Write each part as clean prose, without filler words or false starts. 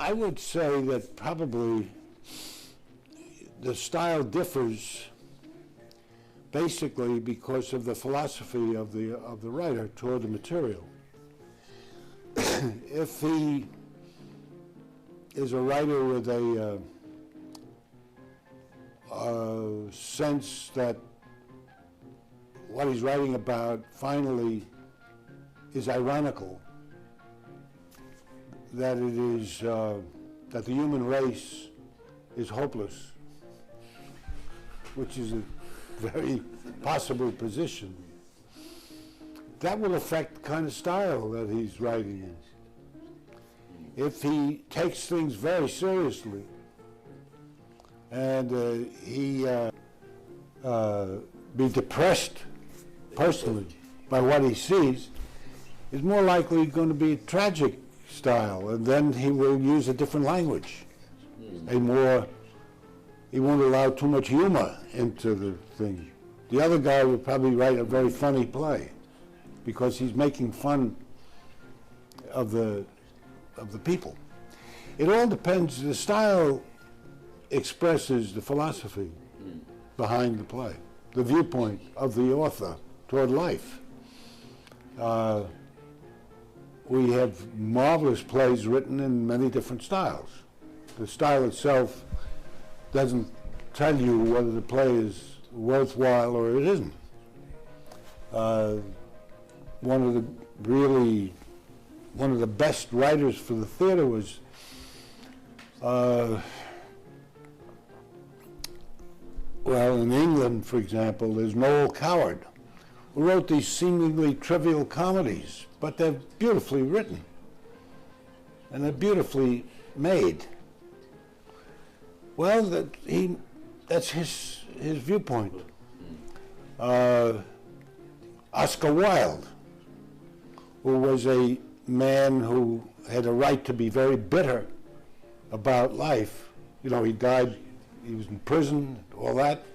I would say that probably the style differs basically because of the philosophy of the writer toward the material. If he is a writer with a sense that what he's writing about finally is ironical, that it is that the human race is hopeless, which is a very possible position, that will affect the kind of style that he's writing in. If he takes things very seriously and he be depressed personally by what he sees, it's more likely going to be a tragic style, and then he will use a different language. He won't allow too much humor into the thing. The other guy will probably write a very funny play because he's making fun of the people. It all depends. The style expresses the philosophy behind the play, the viewpoint of the author toward life. We have marvelous plays written in many different styles. The style itself doesn't tell you whether the play is worthwhile or it isn't. One of the best writers for the theater was well, in England, for example, there's Noel Coward, who wrote these seemingly trivial comedies, but they're beautifully written and they're beautifully made. Well, that's his viewpoint. Oscar Wilde, who was a man who had a right to be very bitter about life. You know, he died, he was in prison, all that.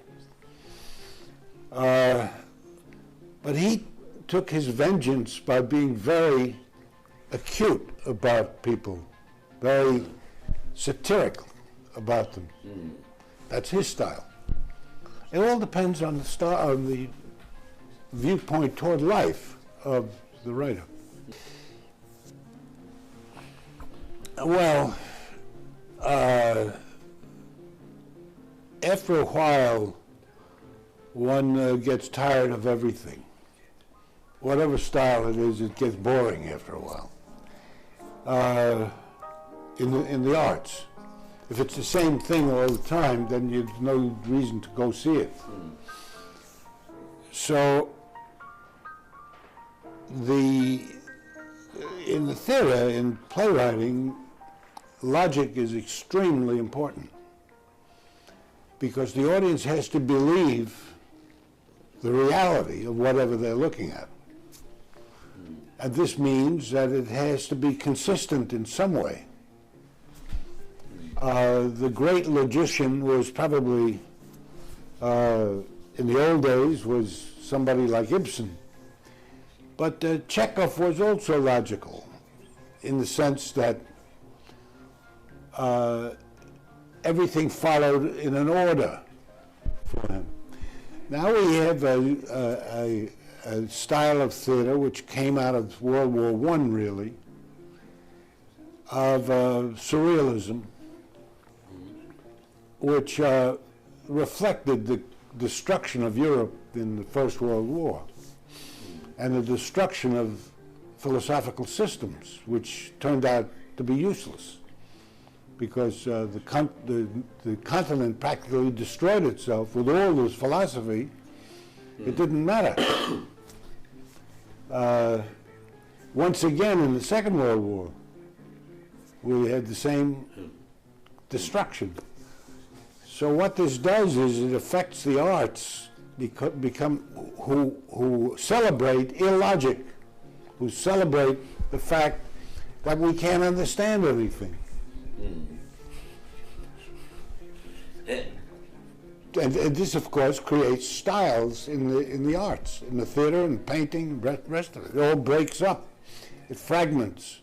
But he took his vengeance by being very acute about people, very satirical about them. That's his style. It all depends on the viewpoint toward life of the writer. Well, after a while, one gets tired of everything. Whatever style it is, it gets boring after a while. In the arts, if it's the same thing all the time, then there's no reason to go see it. So, in the theater, in playwriting, logic is extremely important because the audience has to believe the reality of whatever they're looking at. And this means that it has to be consistent in some way. The great logician was probably, in the old days, was somebody like Ibsen. But Chekhov was also logical in the sense that everything followed in an order for him. Now we have a style of theater which came out of World War I, really, of surrealism, which reflected the destruction of Europe in the First World War and the destruction of philosophical systems, which turned out to be useless because the continent practically destroyed itself with all this philosophy. It didn't matter. Once again, in the Second World War, we had the same destruction. So what this does is it affects the arts who celebrate illogic, who celebrate the fact that we can't understand everything. And this, of course, creates styles in the arts, in the theater and painting, rest of it. It all breaks up. It fragments.